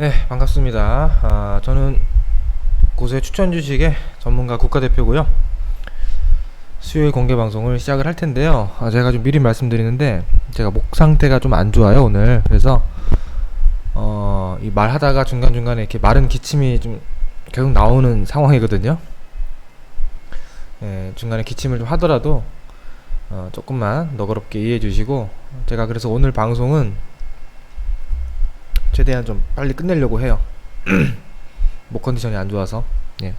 네, 반갑습니다. 저는 고세 추천 주식의 전문가 국가대표고요. 수요일 공개 방송을 시작을 할 텐데요. 제가 좀 미리 말씀드리는데 제가 목 상태가 좀 안 좋아요 오늘. 그래서 이 말하다가 중간중간에 이렇게 마른 기침이 좀 계속 나오는 상황이거든요. 중간에 기침을 좀 하더라도 조금만 너그럽게 이해해 주시고, 제가 그래서 오늘 방송은 최대한 좀 빨리 끝내려고 해요. 목 컨디션이 안 좋아서. 예.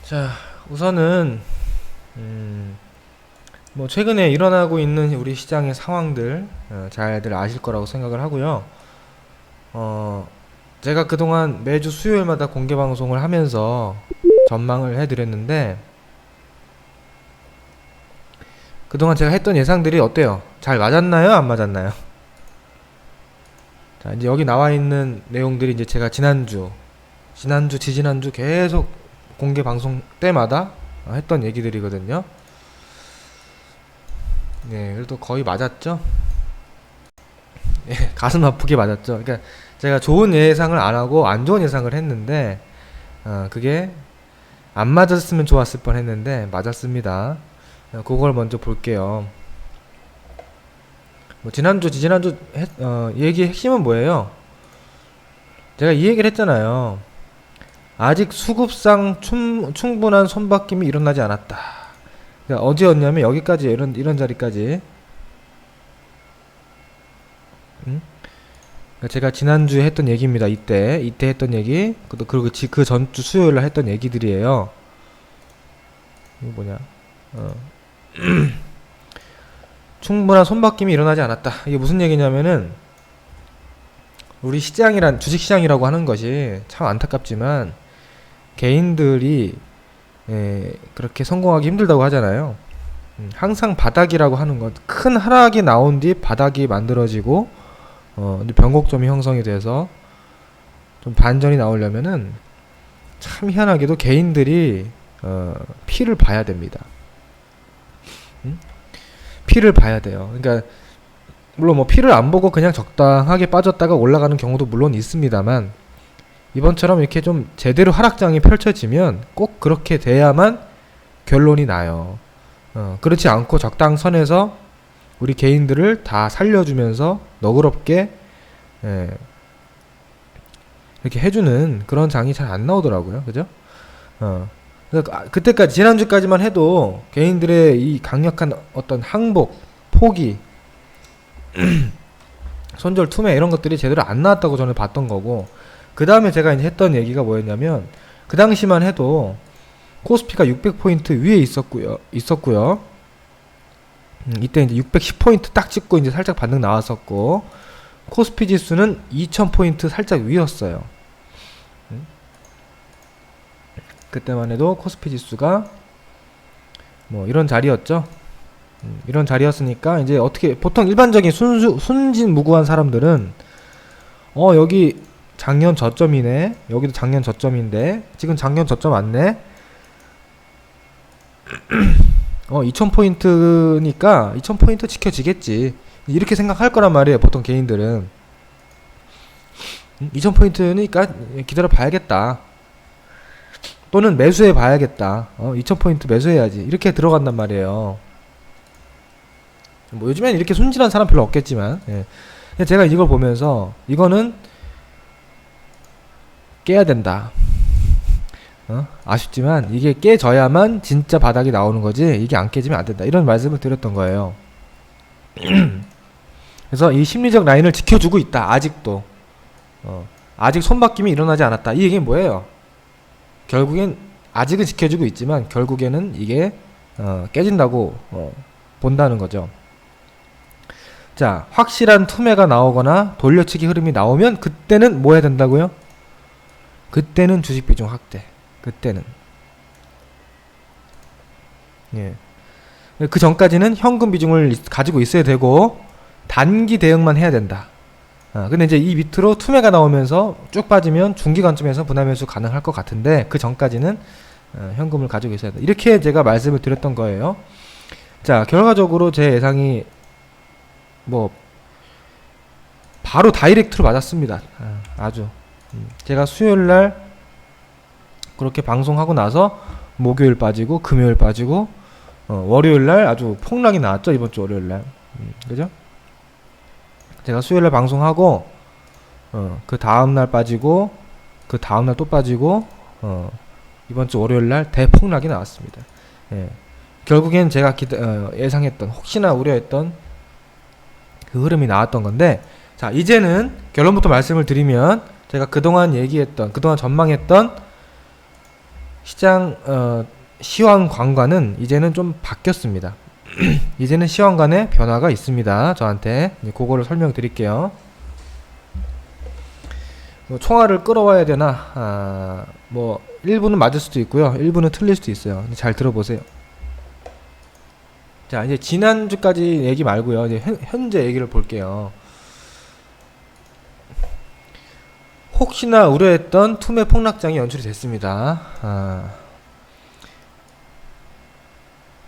자, 우선은 뭐 최근에 일어나고 있는 우리 시장의 상황들 잘들 아실 거라고 생각을 하고요. 제가 그동안 매주 수요일마다 공개 방송을 하면서 전망을 해드렸는데, 그동안 제가 했던 예상들이 어때요? 잘 맞았나요? 안 맞았나요? 자, 이제 여기 나와 있는 내용들이 이제 제가 지난주, 지지난주 계속 공개 방송 때마다 했던 얘기들이거든요. 네, 그래도 거의 맞았죠? 예, 가슴 아프게 맞았죠. 그러니까 제가 좋은 예상을 안 하고 안 좋은 예상을 했는데, 그게 안 맞았으면 좋았을 뻔 했는데 맞았습니다. 그걸 먼저 볼게요. 뭐 지난주 얘기의 핵심은 뭐예요? 제가 이 얘기를 했잖아요. 아직 수급상 충분한 손바뀜이 일어나지 않았다. 그러니까 어제였냐면 여기까지, 이런 자리까지. 그러니까 제가 지난주에 했던 얘기입니다. 이때 했던 얘기. 그리고 그 전주 수요일날 했던 얘기들이에요. 이거 뭐냐? 충분한 손바뀜이 일어나지 않았다. 이게 무슨 얘기냐면은, 우리 주식시장이라고 하는 것이 참 안타깝지만 개인들이 그렇게 성공하기 힘들다고 하잖아요. 항상 바닥이라고 하는 것, 큰 하락이 나온 뒤 바닥이 만들어지고 변곡점이 형성이 돼서 좀 반전이 나오려면은 참 희한하게도 개인들이 피를 봐야 됩니다. 피를 봐야 돼요. 그러니까 물론 뭐 피를 안 보고 그냥 적당하게 빠졌다가 올라가는 경우도 물론 있습니다만, 이번처럼 이렇게 좀 제대로 하락장이 펼쳐지면 꼭 그렇게 돼야만 결론이 나요. 그렇지 않고 적당선에서 우리 개인들을 다 살려주면서 너그럽게 이렇게 해주는 그런 장이 잘 안 나오더라고요. 그죠? 그때까지, 지난주까지만 해도 개인들의 이 강력한 어떤 항복, 포기, 손절 투매 이런 것들이 제대로 안 나왔다고 저는 봤던 거고, 그 다음에 제가 이제 했던 얘기가 뭐였냐면, 그 당시만 해도 코스피가 600포인트 위에 있었고요. 이때 이제 610포인트 딱 찍고 이제 살짝 반등 나왔었고, 코스피 지수는 2000포인트 살짝 위였어요. 그때만 해도 코스피 지수가 뭐 이런 자리였죠. 이런 자리였으니까 이제 어떻게, 보통 일반적인 순진무구한 사람들은 여기 작년 저점이네, 여기도 작년 저점인데 지금 작년 저점 왔네, 2000포인트니까 2000포인트 지켜지겠지, 이렇게 생각할 거란 말이에요. 보통 개인들은 2000포인트니까 기다려 봐야겠다, 또는 매수해 봐야겠다, 2000포인트 매수해야지, 이렇게 들어간단 말이에요. 뭐 요즘엔 이렇게 순진한 사람 별로 없겠지만, 제가 이걸 보면서 이거는 깨야 된다. 아쉽지만 이게 깨져야만 진짜 바닥이 나오는 거지, 이게 안 깨지면 안 된다, 이런 말씀을 드렸던 거예요. 그래서 이 심리적 라인을 지켜주고 있다. 아직도 아직 손바뀜이 일어나지 않았다. 이 얘기는 뭐예요? 결국엔 아직은 지켜주고 있지만 결국에는 이게 깨진다고 본다는 거죠. 자, 확실한 투매가 나오거나 돌려치기 흐름이 나오면 그때는 뭐 해야 된다고요? 그때는 주식 비중 확대. 그때는, 그 전까지는 현금 비중을 가지고 있어야 되고 단기 대응만 해야 된다. 근데 이제 이 밑으로 투매가 나오면서 쭉 빠지면 중기 관점에서 분할 매수 가능할 것 같은데, 그 전까지는 현금을 가지고 있어야 된다. 이렇게 제가 말씀을 드렸던 거예요. 자, 결과적으로 제 예상이 뭐 바로 다이렉트로 맞았습니다. 아주. 제가 수요일날 그렇게 방송하고 나서 목요일 빠지고 금요일 빠지고 월요일날 아주 폭락이 나왔죠. 이번주 월요일날. 그죠? 제가 수요일날 방송하고 그 다음날 빠지고 그 다음날 또 빠지고 이번주 월요일날 대폭락이 나왔습니다. 예. 결국엔 제가 예상했던, 혹시나 우려했던 그 흐름이 나왔던 건데, 자, 이제는 결론부터 말씀을 드리면, 제가 그동안 얘기했던, 그동안 전망했던 시장 시황 관과는 이제는 좀 바뀌었습니다. 이제는 시황관에 변화가 있습니다. 저한테 그거를 설명드릴게요. 뭐 총알을 끌어와야 되나, 뭐 일부는 맞을 수도 있고요, 일부는 틀릴 수도 있어요. 잘 들어보세요. 자, 이제 지난주까지 얘기 말고요, 이제 현재 얘기를 볼게요. 혹시나 우려했던 투매 폭락장이 연출이 됐습니다.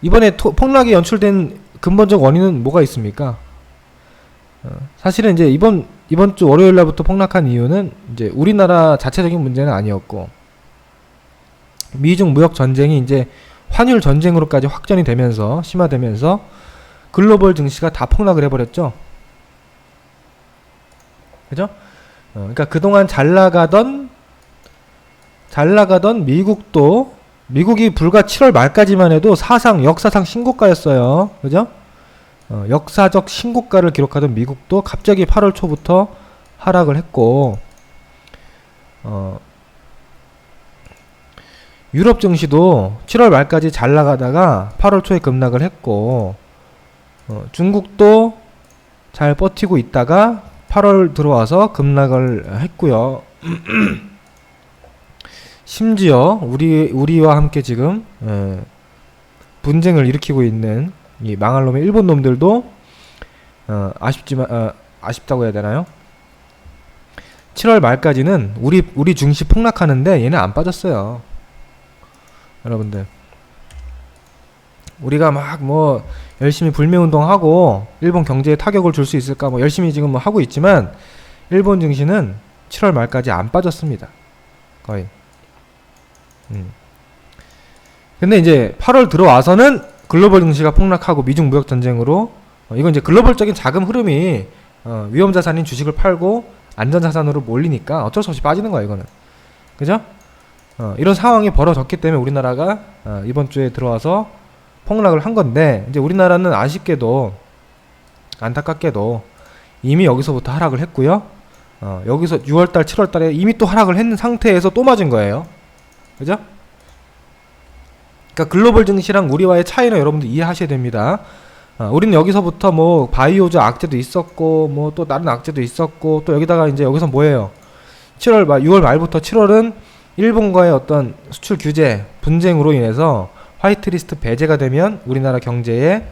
이번에 폭락이 연출된 근본적 원인은 뭐가 있습니까? 사실은 이제 이번 주 월요일 날부터 폭락한 이유는 이제 우리나라 자체적인 문제는 아니었고, 미중 무역 전쟁이 이제 환율 전쟁으로까지 확전이 되면서, 심화되면서 글로벌 증시가 다 폭락을 해버렸죠. 그죠? 그러니까 그동안 잘 나가던 미국이 불과 7월 말까지만 해도 역사상 신고가였어요. 그죠? 역사적 신고가를 기록하던 미국도 갑자기 8월 초부터 하락을 했고, 유럽 증시도 7월 말까지 잘 나가다가 8월 초에 급락을 했고, 중국도 잘 버티고 있다가 8월 들어와서 급락을 했고요. 심지어 우리와 함께 지금 분쟁을 일으키고 있는 이 망할 놈의 일본 놈들도 아쉽다고 해야 되나요? 7월 말까지는 우리 증시 폭락하는데 얘는 안 빠졌어요. 여러분들, 우리가 막 뭐 열심히 불매운동하고 일본 경제에 타격을 줄 수 있을까 뭐 열심히 지금 뭐 하고 있지만, 일본 증시는 7월 말까지 안 빠졌습니다. 거의. 근데 이제 8월 들어와서는 글로벌 증시가 폭락하고 미중 무역 전쟁으로, 이건 이제 글로벌적인 자금 흐름이 위험 자산인 주식을 팔고 안전 자산으로 몰리니까 어쩔 수 없이 빠지는 거야, 이거는. 그죠? 이런 상황이 벌어졌기 때문에 우리나라가 이번 주에 들어와서 폭락을 한 건데, 이제 우리나라는 아쉽게도, 안타깝게도 이미 여기서부터 하락을 했고요. 여기서 6월달, 7월달에 이미 또 하락을 했는 상태에서 또 맞은 거예요. 그죠? 그러니까 글로벌 증시랑 우리와의 차이는 여러분들 이해하셔야 됩니다. 우리는 여기서부터 뭐 바이오즈 악재도 있었고, 뭐 또 다른 악재도 있었고, 또 여기다가 이제 여기서 뭐예요? 6월 말부터 7월은 일본과의 어떤 수출 규제 분쟁으로 인해서 화이트리스트 배제가 되면 우리나라 경제에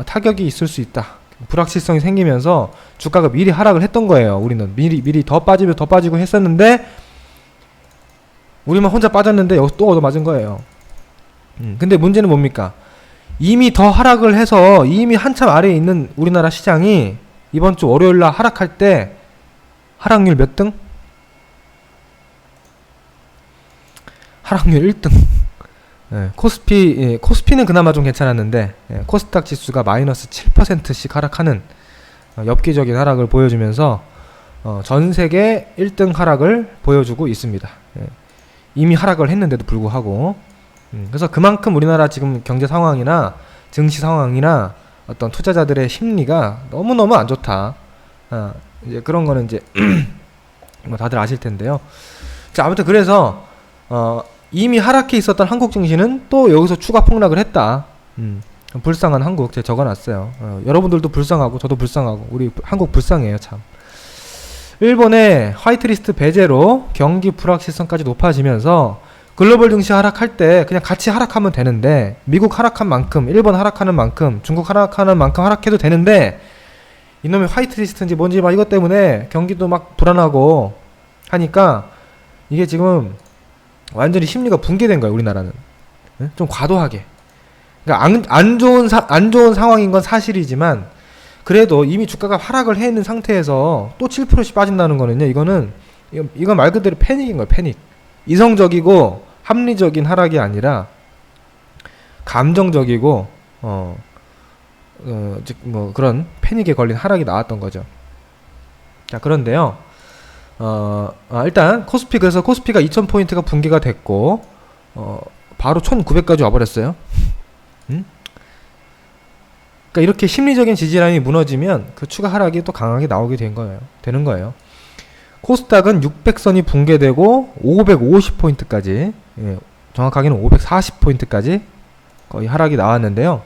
타격이 있을 수 있다, 불확실성이 생기면서 주가가 미리 하락을 했던 거예요. 우리는 미리 더 빠지면 더 빠지고 했었는데, 우리만 혼자 빠졌는데 여기서 또 얻어맞은 거예요. 근데 문제는 뭡니까? 이미 더 하락을 해서 이미 한참 아래에 있는 우리나라 시장이 이번 주 월요일날 하락할 때 하락률 몇 등? 하락률 1등. 코스피는 그나마 좀 괜찮았는데, 코스닥 지수가 마이너스 7%씩 하락하는 엽기적인 하락을 보여주면서 전 세계 1등 하락을 보여주고 있습니다. 이미 하락을 했는데도 불구하고. 그래서 그만큼 우리나라 지금 경제 상황이나 증시 상황이나 어떤 투자자들의 심리가 너무너무 안 좋다. 이제 그런 거는 이제 뭐 다들 아실 텐데요. 자, 아무튼 그래서 이미 하락해 있었던 한국 증시는 또 여기서 추가 폭락을 했다. 불쌍한 한국, 제가 적어놨어요. 여러분들도 불쌍하고 저도 불쌍하고 우리 한국 불쌍해요, 참. 일본의 화이트리스트 배제로 경기 불확실성까지 높아지면서 글로벌 증시 하락할 때 그냥 같이 하락하면 되는데, 미국 하락한 만큼, 일본 하락하는 만큼, 중국 하락하는 만큼 하락해도 되는데, 이놈의 화이트리스트인지 뭔지 막 이것 때문에 경기도 막 불안하고 하니까 이게 지금 완전히 심리가 붕괴된 거예요, 우리나라는. 좀 과도하게. 그러니까 안 좋은 상황인 건 사실이지만, 그래도 이미 주가가 하락을 해 있는 상태에서 또 7%씩 빠진다는 거는요, 이건 말 그대로 패닉인 거예요, 패닉. 이성적이고 합리적인 하락이 아니라 감정적이고 즉 뭐 그런 패닉에 걸린 하락이 나왔던 거죠. 자, 그런데요, 일단 코스피, 그래서 코스피가 2000포인트가 붕괴가 됐고 바로 1900까지 와버렸어요. 그러니까 이렇게 심리적인 지지라인이 무너지면 그 추가 하락이 또 강하게 나오게 되는 거예요. 코스닥은 600선이 붕괴되고 550포인트까지, 정확하게는 540포인트까지 거의 하락이 나왔는데요.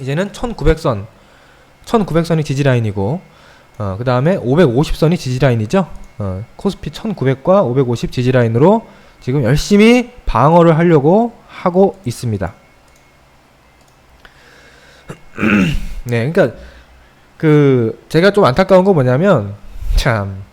이제는 1900선이 지지라인이고, 그 다음에 550선이 지지라인이죠. 코스피 1900과 550 지지라인으로 지금 열심히 방어를 하려고 하고 있습니다. 네, 그러니까 제가 좀 안타까운 거 뭐냐면, 참,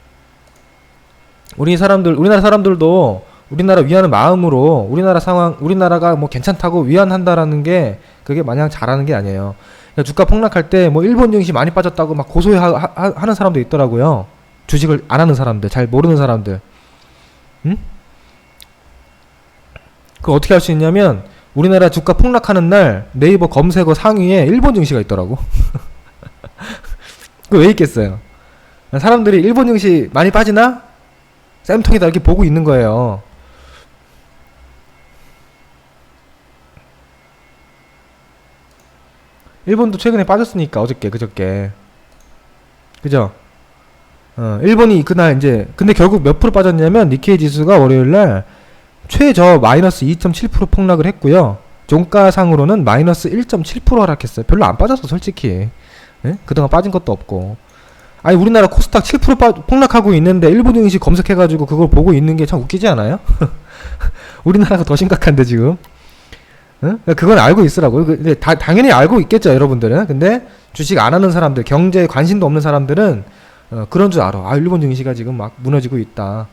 우리나라 사람들도 우리나라 위하는 마음으로 우리나라가 뭐 괜찮다고 위안한다라는 게 그게 마냥 잘하는 게 아니에요. 그러니까 주가 폭락할 때 뭐 일본 증시 많이 빠졌다고 막 고소하는 사람도 있더라고요. 주식을 안 하는 사람들, 잘 모르는 사람들. 그걸 어떻게 할 수 있냐면, 우리나라 주가 폭락하는 날 네이버 검색어 상위에 일본 증시가 있더라고. 그거 왜 있겠어요? 사람들이 일본 증시 많이 빠지나? 쌤통이다 이렇게 보고 있는 거예요. 일본도 최근에 빠졌으니까, 그저께. 그죠? 일본이 그날 근데 결국 몇 프로 빠졌냐면, 니케이 지수가 월요일날 최저 마이너스 2.7% 폭락을 했고요. 종가상으로는 마이너스 1.7% 하락했어요. 별로 안 빠졌어, 솔직히. 예? 그동안 빠진 것도 없고. 아니, 우리나라 코스닥 7% 폭락하고 있는데 일본 증시 검색해가지고 그걸 보고 있는 게 참 웃기지 않아요? 우리나라가 더 심각한데 지금. 응? 그건 알고 있으라고요. 근데 당연히 알고 있겠죠, 여러분들은. 근데 주식 안 하는 사람들, 경제에 관심도 없는 사람들은 그런 줄 알아. 일본 증시가 지금 막 무너지고 있다.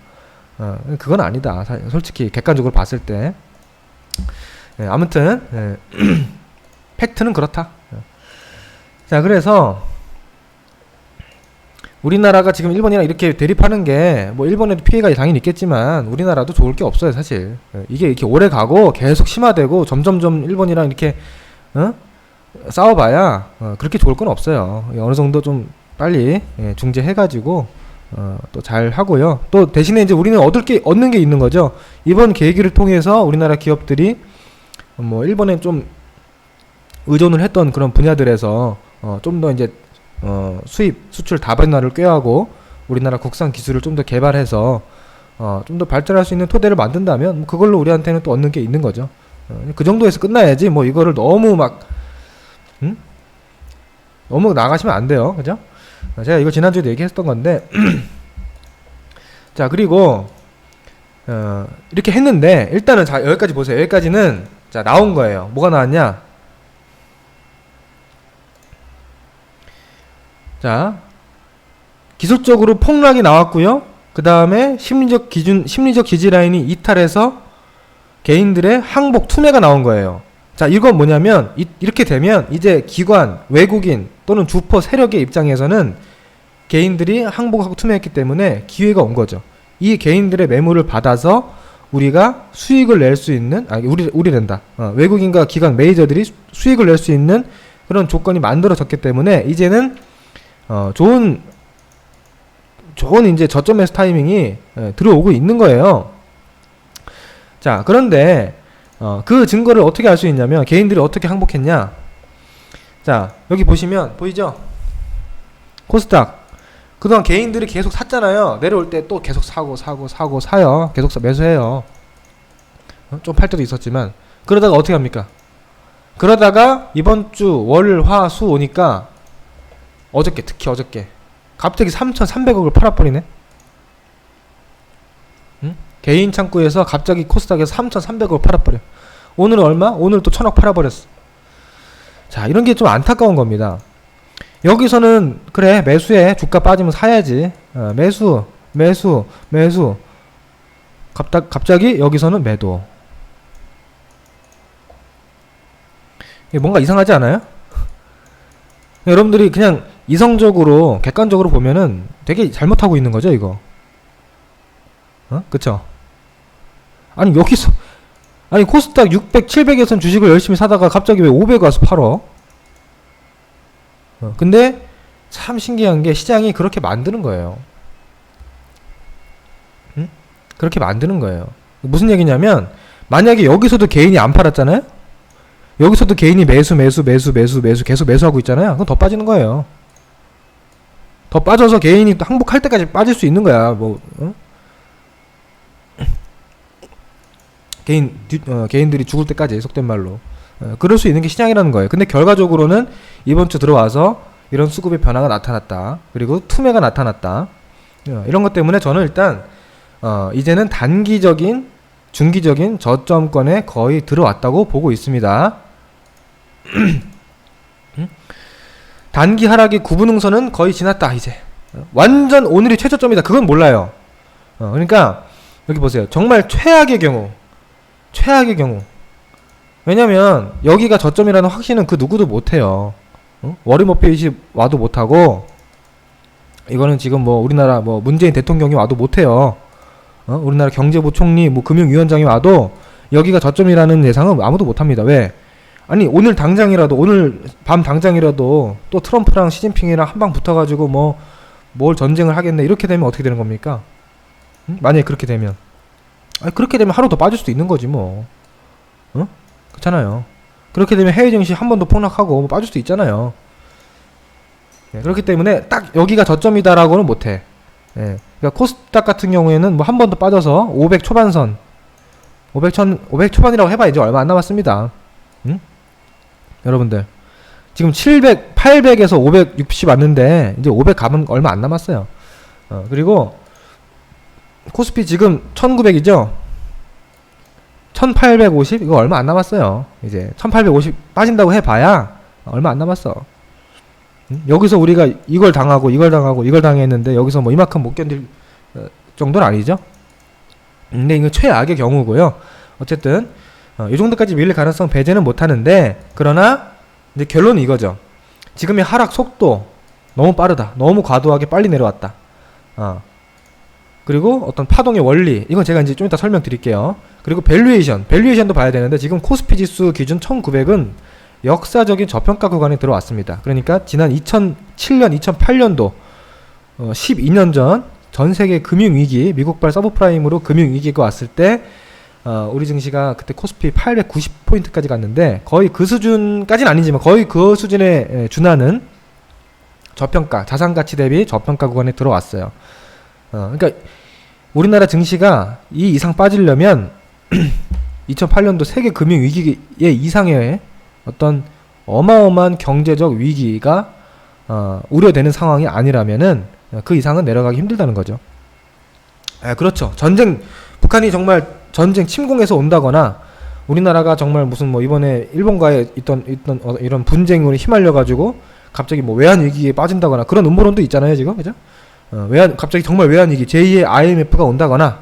그건 아니다. 솔직히 객관적으로 봤을 때. 아무튼 팩트는 그렇다. 자, 그래서 우리나라가 지금 일본이랑 이렇게 대립하는 게, 뭐 일본에도 피해가 당연히 있겠지만 우리나라도 좋을 게 없어요, 사실. 이게 이렇게 오래 가고 계속 심화되고 점점점 일본이랑 이렇게 싸워봐야 그렇게 좋을 건 없어요. 어느 정도 좀 빨리 중재해가지고 또 잘 하고요. 또 대신에 이제 우리는 얻는 게 있는 거죠. 이번 계기를 통해서 우리나라 기업들이 뭐 일본에 좀 의존을 했던 그런 분야들에서 좀 더 이제 수입, 수출 다변화를 꾀하고 우리나라 국산 기술을 좀 더 개발해서 좀 더 발전할 수 있는 토대를 만든다면 그걸로 우리한테는 또 얻는 게 있는 거죠. 그 정도에서 끝나야지 뭐 이거를 너무 막 너무 나가시면 안 돼요. 그죠? 제가 이거 지난주에도 얘기했던 건데 자, 그리고 이렇게 했는데 일단은 자, 여기까지 보세요. 여기까지는 자, 나온 거예요. 뭐가 나왔냐? 자, 기술적으로 폭락이 나왔고요. 그 다음에 심리적 지지라인이 이탈해서 개인들의 항복 투매가 나온 거예요. 자, 이건 뭐냐면 이렇게 되면 이제 기관, 외국인 또는 주포 세력의 입장에서는 개인들이 항복하고 투매했기 때문에 기회가 온 거죠. 이 개인들의 매물을 받아서 우리가 수익을 낼 수 있는, 우리랜다. 외국인과 기관 메이저들이 수익을 낼 수 있는 그런 조건이 만들어졌기 때문에 이제는 좋은 이제 저점에서 타이밍이 들어오고 있는 거예요. 자, 그런데 그 증거를 어떻게 알 수 있냐면 개인들이 어떻게 항복했냐. 자, 여기 보시면 보이죠? 코스닥 그동안 개인들이 계속 샀잖아요. 내려올 때 또 계속 사요. 계속 매수해요. 좀 팔 때도 있었지만. 그러다가 어떻게 합니까? 그러다가 이번 주 월, 화, 수 오니까 특히 어저께 갑자기 3,300억을 팔아버리네. 응? 개인 창구에서 갑자기 코스닥에서 3,300억을 팔아버려. 오늘은 얼마? 오늘 또 1,000억 팔아버렸어. 자, 이런 게 좀 안타까운 겁니다. 여기서는 그래, 매수해. 주가 빠지면 사야지. 매수. 갑자기 여기서는 매도. 이게 뭔가 이상하지 않아요? 여러분들이 그냥 이성적으로 객관적으로 보면은 되게 잘못하고 있는 거죠 이거. 그쵸? 아니 여기서 아니 코스닥 600, 700에선 주식을 열심히 사다가 갑자기 왜 500 와서 팔어? 근데 참 신기한 게 시장이 그렇게 만드는 거예요. 그렇게 만드는 거예요. 무슨 얘기냐면 만약에 여기서도 개인이 안 팔았잖아요? 여기서도 개인이 매수 계속 매수하고 있잖아요. 그럼 더 빠지는 거예요. 더 빠져서 개인이 항복할 때까지 빠질 수 있는 거야. 개인들이 죽을 때까지 속된 말로. 그럴 수 있는 게 시장이라는 거예요. 근데 결과적으로는 이번 주 들어와서 이런 수급의 변화가 나타났다. 그리고 투매가 나타났다. 이런 것 때문에 저는 일단 이제는 단기적인 중기적인 저점권에 거의 들어왔다고 보고 있습니다. 단기 하락의 구분응선은 거의 지났다. 이제 완전 오늘이 최저점이다. 그건 몰라요. 그러니까 여기 보세요. 정말 최악의 경우 왜냐면 여기가 저점이라는 확신은 그 누구도 못해요. 워렌 버핏이 와도 못하고 이거는 지금 뭐 우리나라 뭐 문재인 대통령이 와도 못해요. 우리나라 경제부총리 뭐 금융위원장이 와도 여기가 저점이라는 예상은 아무도 못합니다. 왜? 아니 오늘 당장이라도 오늘 밤 당장이라도 또 트럼프랑 시진핑이랑 한방 붙어가지고 뭐 뭘 전쟁을 하겠네 이렇게 되면 어떻게 되는 겁니까? 만약에 그렇게 되면 그렇게 되면 하루 더 빠질 수도 있는 거지 뭐. 그렇잖아요. 그렇게 되면 해외 증시 한 번 더 폭락하고 뭐 빠질 수도 있잖아요. 그렇기 때문에 딱 여기가 저점이다라고는 못해. 그러니까 코스닥 같은 경우에는 뭐 한 번 더 빠져서 500 초반선 500 초반이라고 해봐 이제 얼마 안 남았습니다. 여러분들 지금 700, 800에서 560 왔는데 이제 500 가면 얼마 안 남았어요. 그리고 코스피 지금 1900이죠? 1850 이거 얼마 안 남았어요. 이제 1850 빠진다고 해봐야 얼마 안 남았어. 여기서 우리가 이걸 당하고 이걸 당했는데 여기서 뭐 이만큼 못 견딜 정도는 아니죠. 근데 이거 최악의 경우고요. 어쨌든 이 정도까지 밀릴 가능성 배제는 못하는데 그러나 이제 결론은 이거죠. 지금의 하락 속도 너무 빠르다. 너무 과도하게 빨리 내려왔다. 그리고 어떤 파동의 원리 이건 제가 이제 좀 이따 설명드릴게요. 그리고 밸류에이션도 봐야 되는데 지금 코스피 지수 기준 1900은 역사적인 저평가 구간에 들어왔습니다. 그러니까 지난 2007년 2008년도 12년 전 세계 금융위기 미국발 서브프라임으로 금융위기가 왔을 때 우리 증시가 그때 코스피 890포인트까지 갔는데 거의 그 수준까지는 아니지만 거의 그 수준에 준하는 저평가 자산가치 대비 저평가 구간에 들어왔어요. 그러니까 우리나라 증시가 이 이상 빠지려면 2008년도 세계 금융위기의 이상의 어떤 어마어마한 경제적 위기가 우려되는 상황이 아니라면은 그 이상은 내려가기 힘들다는 거죠. 그렇죠. 북한이 정말 전쟁 침공해서 온다거나 우리나라가 정말 무슨 뭐 이번에 일본과의 있던 이런 분쟁으로 휘말려 가지고 갑자기 뭐 외환 위기에 빠진다거나 그런 음모론도 있잖아요 지금 그죠? 갑자기 정말 외환 위기 제2의 IMF가 온다거나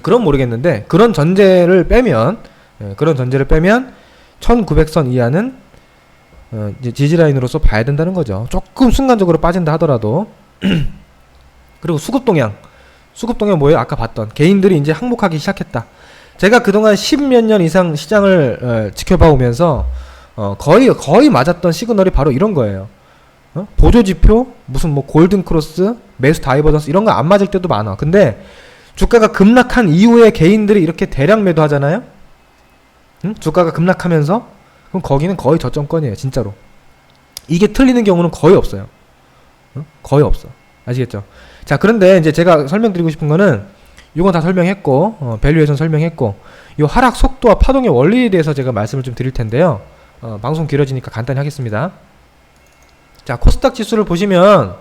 그건 모르겠는데 그런 전제를 빼면 1900선 이하는 이제 지지라인으로서 봐야 된다는 거죠. 조금 순간적으로 빠진다 하더라도. 그리고 수급동향 뭐예요? 아까 봤던 개인들이 이제 항복하기 시작했다. 제가 그동안 10몇 년 이상 시장을 지켜봐 오면서 거의 맞았던 시그널이 바로 이런 거예요. 보조지표 무슨 뭐 골든크로스 매수 다이버전스 이런 거 안 맞을 때도 많아. 근데 주가가 급락한 이후에 개인들이 이렇게 대량 매도하잖아요. 주가가 급락하면서 그럼 거기는 거의 저점권이에요. 진짜로. 이게 틀리는 경우는 거의 없어요. 거의 없어. 아시겠죠? 자, 그런데 이제 제가 설명드리고 싶은 거는 이건 다 설명했고 밸류에이션 설명했고 이 하락 속도와 파동의 원리에 대해서 제가 말씀을 좀 드릴 텐데요. 방송 길어지니까 간단히 하겠습니다. 자, 코스닥 지수를 보시면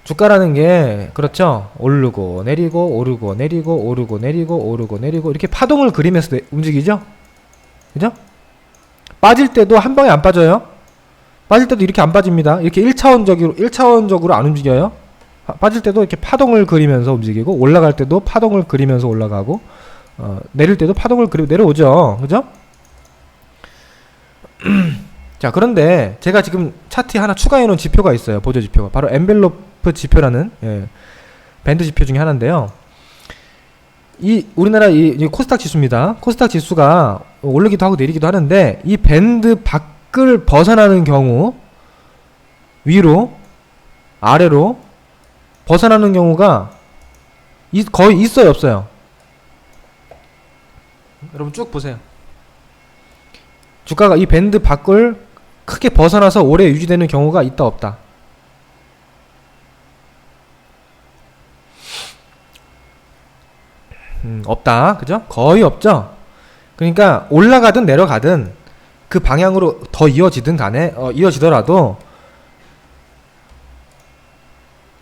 주가라는 게 그렇죠. 오르고 내리고 오르고 내리고 오르고 내리고 오르고 내리고 이렇게 파동을 그리면서 움직이죠. 그죠? 빠질 때도 한 방에 안 빠져요. 빠질 때도 이렇게 안 빠집니다. 이렇게 1차원적으로 안 움직여요. 빠질 때도 이렇게 파동을 그리면서 움직이고 올라갈 때도 파동을 그리면서 올라가고 내릴 때도 파동을 그리고 내려오죠. 그죠? 자, 그런데 제가 지금 차트에 하나 추가해 놓은 지표가 있어요. 보조 지표가. 바로 엔벨로프 지표라는 밴드 지표 중에 하나인데요. 이 우리나라 이 코스닥 지수입니다. 코스닥 지수가 오르기도 하고 내리기도 하는데 이 밴드 밖을 벗어나는 경우 위로 아래로 벗어나는 경우가 거의 있어요, 없어요? 여러분 쭉 보세요. 주가가 이 밴드 밖을 크게 벗어나서 오래 유지되는 경우가 있다, 없다? 없다. 그죠? 거의 없죠? 그러니까 올라가든 내려가든 그 방향으로 더 이어지든 간에 이어지더라도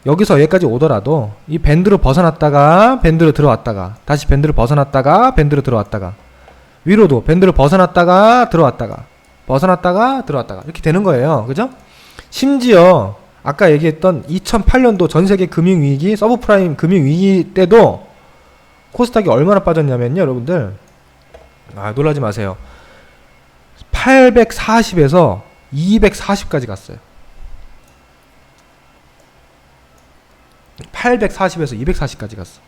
여기서 여기까지 오더라도 이 밴드로 벗어났다가 밴드로 들어왔다가 다시 밴드를 벗어났다가 밴드로 들어왔다가 위로도 밴드를 벗어났다가 들어왔다가 벗어났다가 들어왔다가 이렇게 되는 거예요. 그죠? 심지어 아까 얘기했던 2008년도 전세계 금융위기 서브프라임 금융위기 때도 코스닥이 얼마나 빠졌냐면요, 여러분들. 놀라지 마세요. 840에서 240까지 갔어요. 840에서 240까지 갔어.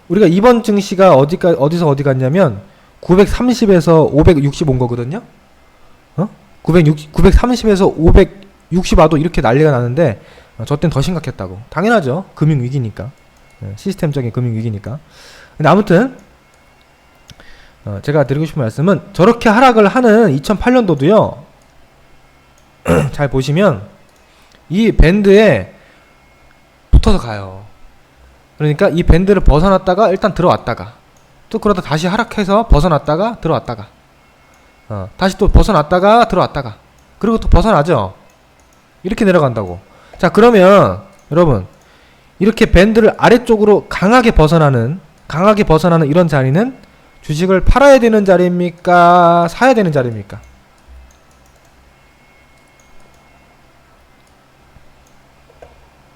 우리가 이번 증시가 어디서 어디 갔냐면 930에서 560 온 거거든요. 930에서 560 와도 이렇게 난리가 나는데 저 땐 더 심각했다고. 당연하죠. 금융위기니까. 시스템적인 금융위기니까. 근데 아무튼 제가 드리고 싶은 말씀은 저렇게 하락을 하는 2008년도도요. 잘 보시면 이 밴드에 붙어서 가요. 그러니까 이 밴드를 벗어났다가 일단 들어왔다가 또 그러다 다시 하락해서 벗어났다가 들어왔다가 다시 또 벗어났다가 들어왔다가 그리고 또 벗어나죠. 이렇게 내려간다고. 자, 그러면 여러분 이렇게 밴드를 아래쪽으로 강하게 벗어나는 이런 자리는 주식을 팔아야 되는 자리입니까? 사야 되는 자리입니까?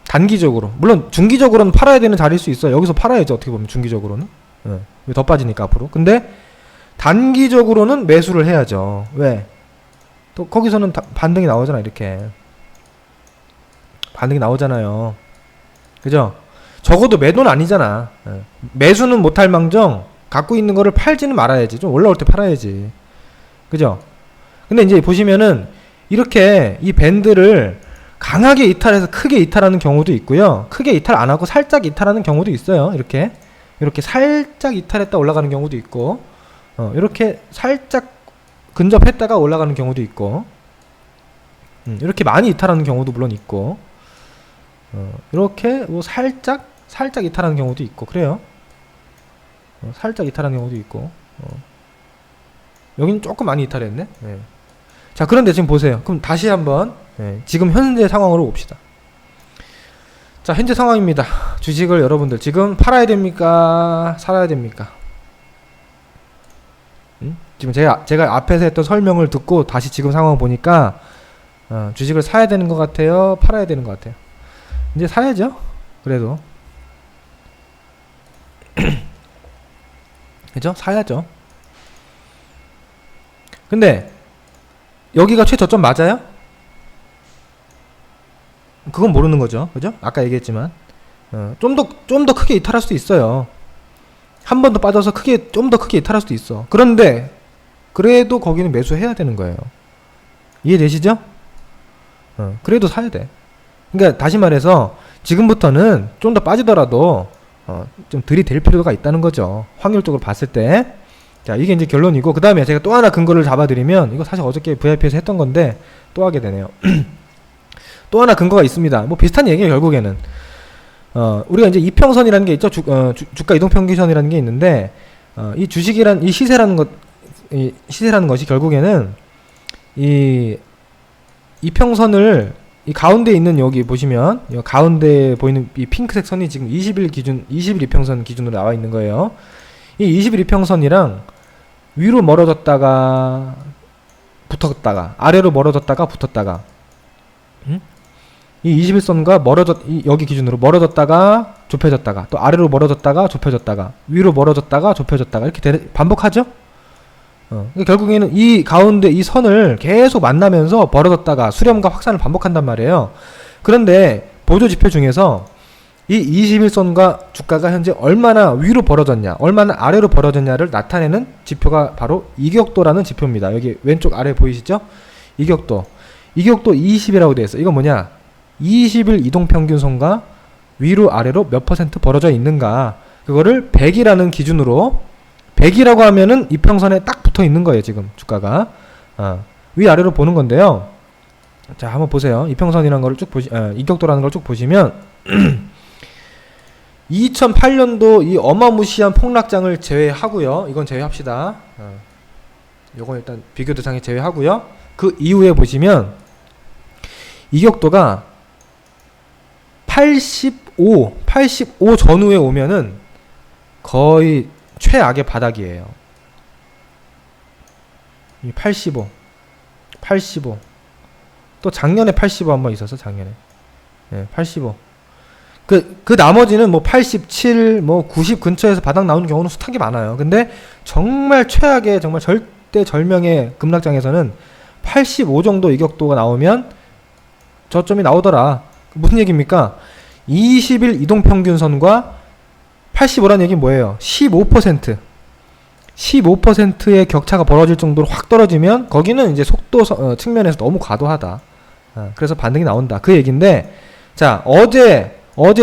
단기적으로. 물론 중기적으로는 팔아야 되는 자리일 수 있어요. 여기서 팔아야죠. 어떻게 보면 중기적으로는. 왜 더 빠지니까 앞으로. 근데 단기적으로는 매수를 해야죠. 왜? 또 거기서는 반등이 나오잖아. 이렇게. 반등이 나오잖아요. 그죠? 적어도 매도는 아니잖아. 매수는 못할 망정 갖고 있는 거를 팔지는 말아야지. 좀 올라올 때 팔아야지. 그죠? 근데 이제 보시면은 이렇게 이 밴드를 강하게 이탈해서 크게 이탈하는 경우도 있고요. 크게 이탈 안 하고 살짝 이탈하는 경우도 있어요. 이렇게 살짝 이탈했다 올라가는 경우도 있고, 이렇게 살짝 근접했다가 올라가는 경우도 있고, 이렇게 많이 이탈하는 경우도 물론 있고, 이렇게 뭐 살짝 이탈하는 경우도 있고 그래요. 살짝 이탈하는 경우도 있고, 여기는 조금 많이 이탈했네. 자, 그런데 지금 보세요. 그럼 다시 한번 지금 현재 상황으로 봅시다. 자, 현재 상황입니다. 주식을 여러분들 지금 팔아야 됩니까? 살아야 됩니까? 지금 제가 앞에서 했던 설명을 듣고 다시 지금 상황 보니까 주식을 사야 되는 것 같아요? 팔아야 되는 것 같아요? 이제 사야죠. 그래도 그죠? 사야죠. 근데 여기가 최저점 맞아요? 그건 모르는 거죠. 그죠? 아까 얘기했지만 좀 더 크게 이탈할 수도 있어요. 한 번 더 빠져서 좀 더 크게 이탈할 수도 있어. 그런데 그래도 거기는 매수해야 되는 거예요. 이해되시죠? 그래도 사야 돼. 그러니까 다시 말해서 지금부터는 좀 더 빠지더라도 좀 들이댈 필요가 있다는 거죠. 확률적으로 봤을 때. 자, 이게 이제 결론이고, 그 다음에 제가 또 하나 근거를 잡아드리면, 이거 사실 어저께 VIP에서 했던 건데 또 하게 되네요. 또 하나 근거가 있습니다. 뭐 비슷한 얘기예요, 결국에는. 우리가 이제 이평선이라는 게 있죠. 주가 이동평균선이라는 게 있는데, 이 주식이란, 이 시세라는 것이 결국에는 이 이평선을 이 가운데 있는 여기 보시면, 이 가운데 보이는 이 핑크색 선이 지금 20일 이평선 기준으로 나와 있는 거예요. 이 20일 이평선이랑 위로 멀어졌다가 붙었다가, 아래로 멀어졌다가 붙었다가, 이 21선과 여기 기준으로 멀어졌다가 좁혀졌다가, 또 아래로 멀어졌다가 좁혀졌다가, 위로 멀어졌다가 좁혀졌다가, 이렇게 반복하죠? 그러니까 결국에는 이 가운데 이 선을 계속 만나면서 벌어졌다가 수렴과 확산을 반복한단 말이에요. 그런데 보조 지표 중에서 이 21선과 주가가 현재 얼마나 위로 벌어졌냐, 얼마나 아래로 벌어졌냐를 나타내는 지표가 바로 이격도라는 지표입니다. 여기 왼쪽 아래 보이시죠? 이격도 20이라고 되어 있어. 이건 뭐냐? 20일 이동평균선과 위로 아래로 몇 퍼센트 벌어져 있는가, 그거를 100이라는 기준으로, 100이라고 하면은 이평선에 딱 붙어 있는 거예요. 지금 주가가 위아래로 보는 건데요. 자, 한번 보세요. 이평선이라는 걸 쭉 이격도라는 걸 쭉 보시면 2008년도 이 어마무시한 폭락장을 제외하고요. 이건 제외합시다. 요건 일단 비교 대상에 제외하고요. 그 이후에 보시면 이격도가 85 전후에 오면은 거의 최악의 바닥이에요. 85 또 작년에 85 한번 있었어. 작년에 85. 그 나머지는 뭐 87, 뭐 90 근처에서 바닥 나오는 경우는 숱하게 많아요. 근데 정말 최악의, 정말 절대절명의 급락장에서는 85 정도 이격도가 나오면 저점이 나오더라. 무슨 얘기입니까? 20일 이동평균선과 85란 얘기는 뭐예요? 15%의 격차가 벌어질 정도로 확 떨어지면 거기는 이제 속도 측면에서 너무 과도하다. 그래서 반등이 나온다. 그 얘기인데, 자, 어제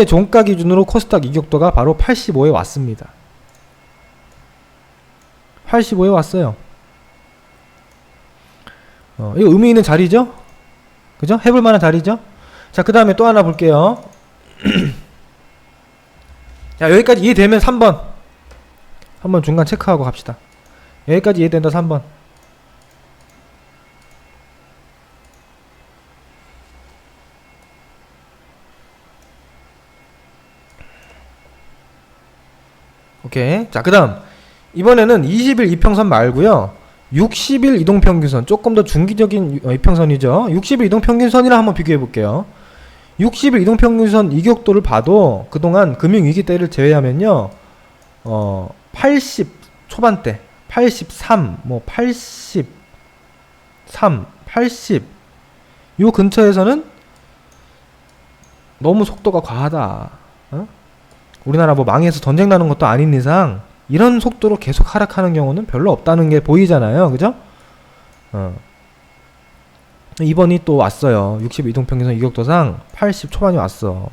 종가 기준으로 코스닥 이격도가 바로 85에 왔습니다. 85에 왔어요. 이거 의미 있는 자리죠? 그죠? 해볼 만한 자리죠? 자, 그 다음에 또 하나 볼게요. 자, 여기까지 이해되면 3번. 한번 중간 체크하고 갑시다. 여기까지 이해된다. 3번. 오케이. 자, 그 다음 이번에는 20일 이평선 말고요, 60일 이동평균선, 조금 더 중기적인 이평선이죠. 60일 이동평균선이랑 한번 비교해 볼게요. 60일 이동평균선 이격도를 봐도 그동안 금융위기 때를 제외하면요, 80 초반대, 83, 뭐 83, 80 요 근처에서는 너무 속도가 과하다. 우리나라 뭐 망해서 전쟁 나는 것도 아닌 이상 이런 속도로 계속 하락하는 경우는 별로 없다는 게 보이잖아요. 그죠? 이번이 또 왔어요. 60 이동평균선 이격도상 80 초반이 왔어.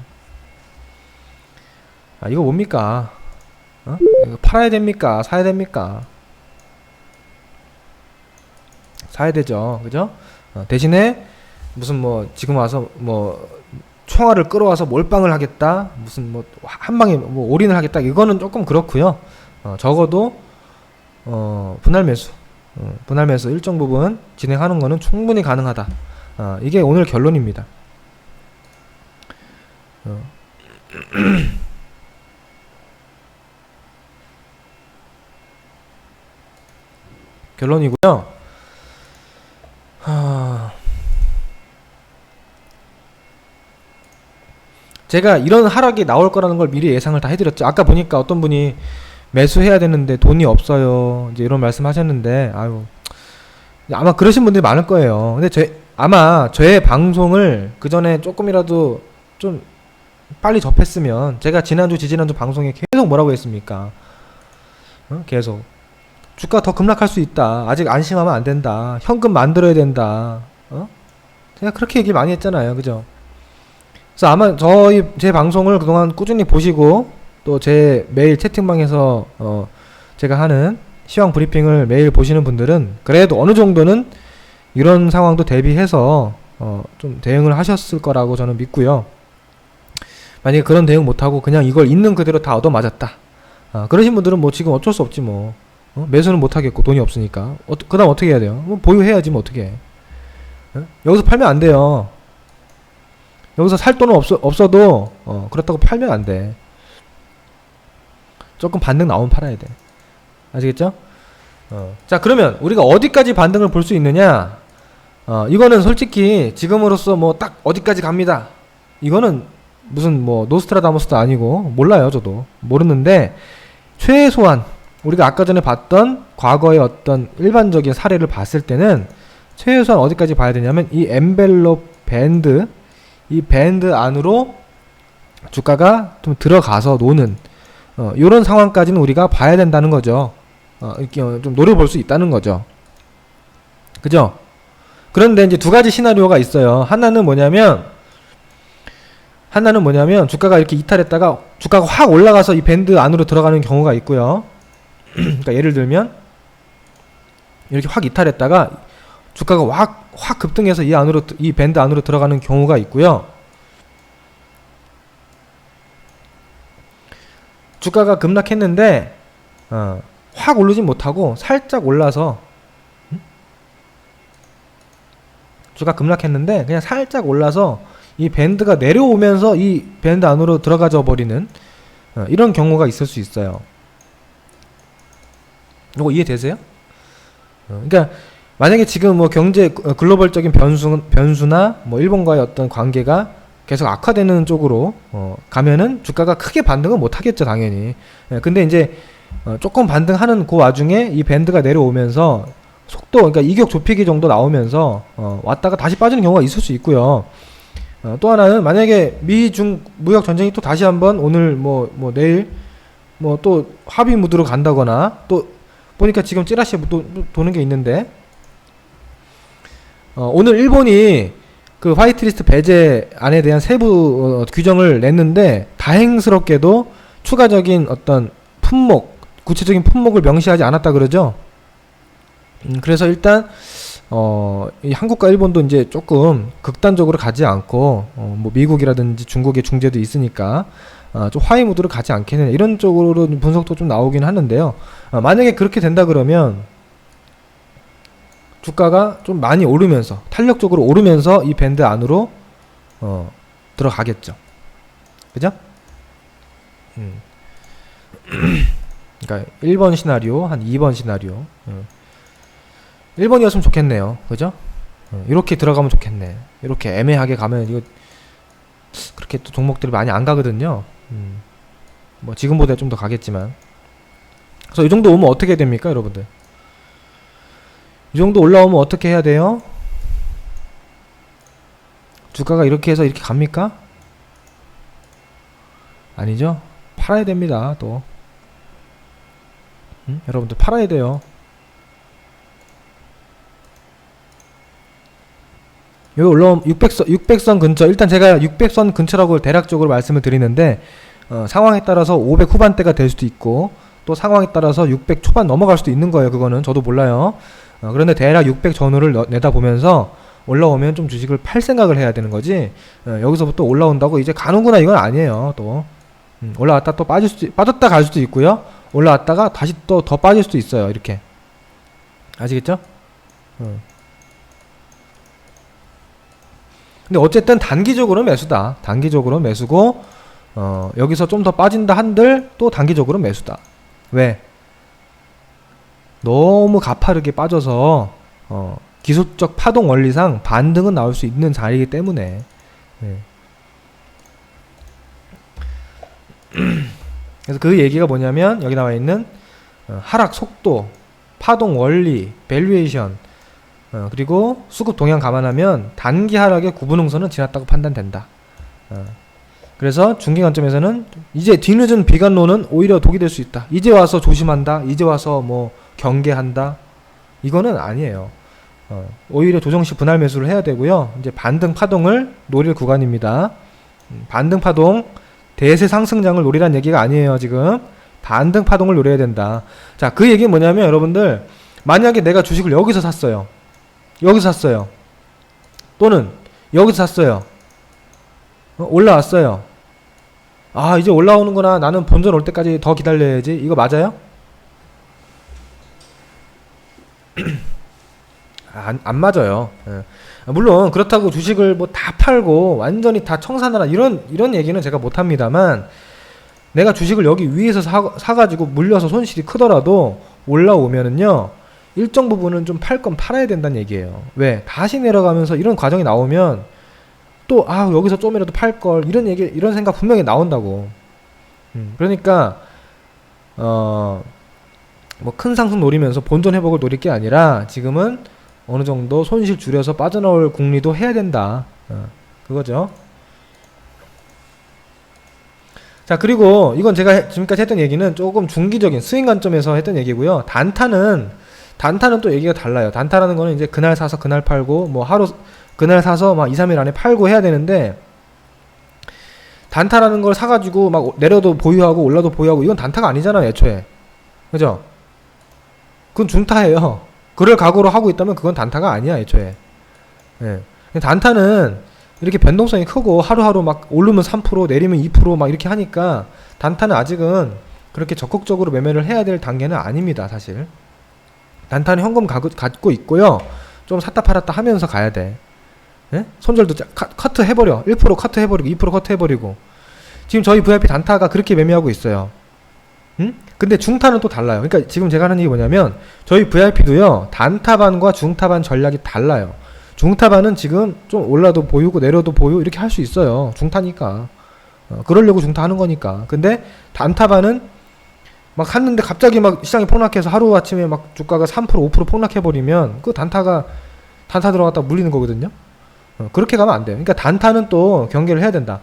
이거 뭡니까? 이거 팔아야 됩니까? 사야 됩니까? 사야 되죠. 그죠? 대신에 무슨 뭐 지금 와서 뭐 총알을 끌어와서 몰빵을 하겠다, 무슨 뭐 한방에 뭐 올인을 하겠다, 이거는 조금 그렇고요. 적어도 분할 매수 일정 부분 진행하는 거는 충분히 가능하다. 이게 오늘 결론입니다. 결론이고요. 제가 이런 하락이 나올 거라는 걸 미리 예상을 다 해드렸죠. 아까 보니까 어떤 분이 매수해야 되는데 돈이 없어요, 이제 이런 말씀 하셨는데, 아유, 아마 그러신 분들이 많을 거예요. 근데 아마 저의 방송을 그 전에 조금이라도 좀 빨리 접했으면, 제가 지난주 지지난주 방송에 계속 뭐라고 했습니까? 계속 주가 더 급락할 수 있다, 아직 안심하면 안 된다, 현금 만들어야 된다, 제가 그렇게 얘기를 많이 했잖아요. 그죠? 그래서 아마 제 방송을 그동안 꾸준히 보시고, 또 제 매일 채팅방에서 제가 하는 시황 브리핑을 매일 보시는 분들은 그래도 어느 정도는 이런 상황도 대비해서 좀 대응을 하셨을 거라고 저는 믿고요. 만약에 그런 대응 못하고 그냥 이걸 있는 그대로 다 얻어맞았다, 그러신 분들은 뭐 지금 어쩔 수 없지 뭐. 매수는 못하겠고 돈이 없으니까 그 다음 어떻게 해야 돼요? 뭐 보유해야지 뭐. 어떻게 해. 여기서 팔면 안 돼요. 여기서 살 돈은 없어도 그렇다고 팔면 안 돼. 조금 반등 나오면 팔아야 돼. 아시겠죠? 자, 그러면 우리가 어디까지 반등을 볼 수 있느냐? 이거는 솔직히 지금으로서 뭐 딱 어디까지 갑니다, 이거는 무슨 뭐 노스트라다무스도 아니고 몰라요. 저도 모르는데 최소한 우리가 아까 전에 봤던 과거의 어떤 일반적인 사례를 봤을 때는 최소한 어디까지 봐야 되냐면 이 엔벨롭 밴드, 이 밴드 안으로 주가가 좀 들어가서 노는 이런 상황까지는 우리가 봐야 된다는 거죠. 이렇게 좀 노려볼 수 있다는 거죠. 그죠? 그런데 이제 두 가지 시나리오가 있어요. 하나는 뭐냐면 주가가 이렇게 이탈했다가 주가가 확 올라가서 이 밴드 안으로 들어가는 경우가 있고요. 그러니까 예를 들면 이렇게 확 이탈했다가 주가가 확 급등해서 이 밴드 안으로 들어가는 경우가 있고요. 주가가 급락했는데 확 오르진 못하고 살짝 올라서 주가 급락했는데 그냥 살짝 올라서 이 밴드가 내려오면서 이 밴드 안으로 들어가져 버리는 이런 경우가 있을 수 있어요. 이거 이해되세요? 그러니까 만약에 지금 뭐 경제 글로벌적인 변수나 뭐 일본과의 어떤 관계가 계속 악화되는 쪽으로 가면은 주가가 크게 반등은 못 하겠죠, 당연히. 근데 이제 조금 반등하는 그 와중에 이 밴드가 내려오면서 속도, 그러니까 이격 좁히기 정도 나오면서 왔다가 다시 빠지는 경우가 있을 수 있고요. 또 하나는 만약에 미중 무역 전쟁이 또 다시 한번 오늘 뭐 내일 뭐 또 합의 무드로 간다거나, 또 보니까 지금 찌라시에 또 도는 게 있는데 오늘 일본이 그 화이트리스트 배제안에 대한 세부 규정을 냈는데 다행스럽게도 추가적인 어떤 품목, 구체적인 품목을 명시하지 않았다 그러죠. 그래서 일단 이 한국과 일본도 이제 조금 극단적으로 가지 않고 뭐 미국이라든지 중국의 중재도 있으니까 좀 화해 무드로 가지 않겠느냐, 이런 쪽으로 분석도 좀 나오긴 하는데요. 만약에 그렇게 된다 그러면 주가가 좀 많이 오르면서, 탄력적으로 오르면서 이 밴드 안으로 들어가겠죠. 그죠? 그러니까 1번 시나리오, 한 2번 시나리오. 1번이었으면 좋겠네요. 그죠? 이렇게 들어가면 좋겠네. 이렇게 애매하게 가면 이거 그렇게 또 종목들이 많이 안 가거든요. 뭐 지금보다 좀 더 가겠지만. 그래서 이 정도 오면 어떻게 됩니까, 여러분들? 이 정도 올라오면 어떻게 해야 돼요? 주가가 이렇게 해서 이렇게 갑니까? 아니죠? 팔아야 됩니다. 또 여러분들 팔아야 돼요. 여기 올라오면 600선 근처, 일단 제가 600선 근처라고 대략적으로 말씀을 드리는데 상황에 따라서 500 후반대가 될 수도 있고, 또 상황에 따라서 600 초반 넘어갈 수도 있는 거예요. 그거는 저도 몰라요. 그런데 대략 600 전후를 내다보면서 올라오면 좀 주식을 팔 생각을 해야 되는 거지, 여기서부터 올라온다고 이제 가는구나, 이건 아니에요. 또 올라왔다 또 빠졌다 갈 수도 있고요, 올라왔다가 다시 또 더 빠질 수도 있어요. 이렇게. 아시겠죠? 근데 어쨌든 단기적으로 매수다. 단기적으로 매수고, 여기서 좀 더 빠진다 한들 또 단기적으로 매수다. 왜? 너무 가파르게 빠져서 기술적 파동 원리상 반등은 나올 수 있는 자리이기 때문에. 네. 그래서 그 얘기가 뭐냐면 여기 나와 있는 하락 속도, 파동 원리, 밸류에이션, 그리고 수급 동향 감안하면 단기 하락의 구분응선은 지났다고 판단된다. 그래서 중기 관점에서는 이제 뒤늦은 비관론은 오히려 독이 될 수 있다. 이제 와서 조심한다, 이제 와서 뭐 경계한다, 이거는 아니에요. 오히려 조정시 분할 매수를 해야 되고요. 이제 반등 파동을 노릴 구간입니다. 반등 파동, 대세 상승장을 노리란 얘기가 아니에요. 지금 반등 파동을 노려야 된다. 자, 그 얘기는 뭐냐면 여러분들, 만약에 내가 주식을 여기서 샀어요. 여기서 샀어요. 또는 여기서 샀어요. 올라왔어요. 아, 이제 올라오는구나, 나는 본전 올 때까지 더 기다려야지, 이거 맞아요? 안 맞아요. 물론 그렇다고 주식을 뭐 다 팔고 완전히 다 청산하라, 이런 얘기는 제가 못합니다만, 내가 주식을 여기 위에서 사가지고 물려서 손실이 크더라도 올라오면은요, 일정 부분은 좀 팔 건 팔아야 된다는 얘기예요. 왜? 다시 내려가면서 이런 과정이 나오면 또 여기서 좀이라도 팔 걸, 이런 생각 분명히 나온다고. 그러니까 뭐 큰 상승 노리면서 본전 회복을 노릴 게 아니라 지금은 어느 정도 손실 줄여서 빠져나올 궁리도 해야 된다. 그거죠. 자, 그리고 이건 제가 지금까지 했던 얘기는 조금 중기적인 스윙 관점에서 했던 얘기고요. 단타는 또 얘기가 달라요. 단타라는 거는 이제 그날 사서 그날 팔고, 뭐 하루 그날 사서 막 2, 3일 안에 팔고 해야 되는데, 단타라는 걸 사가지고 막 내려도 보유하고 올라도 보유하고, 이건 단타가 아니잖아요, 애초에. 그죠? 그건 중타예요. 그럴 각오로 하고 있다면 그건 단타가 아니야, 애초에. 예. 단타는 이렇게 변동성이 크고 하루하루 막 오르면 3% 내리면 2% 막 이렇게 하니까 단타는 아직은 그렇게 적극적으로 매매를 해야 될 단계는 아닙니다, 사실. 단타는 현금 갖고 있고요. 좀 샀다 팔았다 하면서 가야 돼. 예? 손절도 커트 해버려. 1% 커트 해버리고 2% 커트 해버리고. 지금 저희 VIP 단타가 그렇게 매매하고 있어요. 응? 근데 중타는 또 달라요. 그러니까 지금 제가 하는 얘기 뭐냐면 저희 VIP도요. 단타반과 중타반 전략이 달라요. 중타반은 지금 좀 올라도 보유고 내려도 보유 이렇게 할 수 있어요. 중타니까. 그러려고 중타 하는 거니까. 근데 단타반은 막 샀는데 갑자기 막 시장이 폭락해서 하루아침에 막 주가가 3% 5% 폭락해버리면 그 단타 들어갔다 물리는 거거든요. 그렇게 가면 안 돼요. 그러니까 단타는 또 경계를 해야 된다.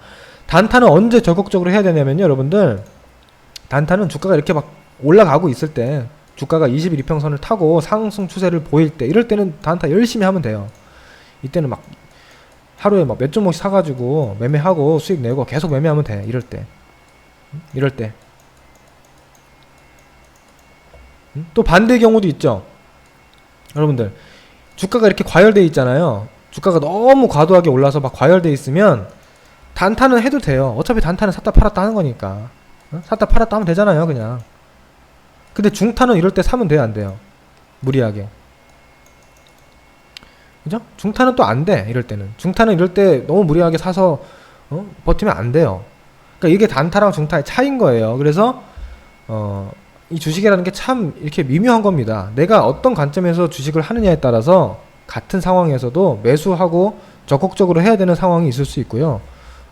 단타는 언제 적극적으로 해야 되냐면요, 여러분들. 단타는 주가가 이렇게 막 올라가고 있을 때, 주가가 20일 이평선을 타고 상승 추세를 보일 때, 이럴 때는 단타 열심히 하면 돼요. 이때는 막 하루에 막 몇 종목씩 사가지고 매매하고 수익 내고 계속 매매하면 돼. 이럴 때. 또 반대의 경우도 있죠. 여러분들, 주가가 이렇게 과열돼 있잖아요. 주가가 너무 과도하게 올라서 막 과열돼 있으면 단타는 해도 돼요. 어차피 단타는 샀다 팔았다 하는 거니까. 샀다 팔았다 하면 되잖아요, 그냥. 근데 중타는 이럴 때 사면 돼요, 안 돼요? 무리하게. 그죠? 중타는 또 안 돼, 이럴 때는. 중타는 이럴 때 너무 무리하게 사서 버티면 안 돼요. 그러니까 이게 단타랑 중타의 차이인 거예요. 그래서 이 주식이라는 게 참 이렇게 미묘한 겁니다. 내가 어떤 관점에서 주식을 하느냐에 따라서 같은 상황에서도 매수하고 적극적으로 해야 되는 상황이 있을 수 있고요.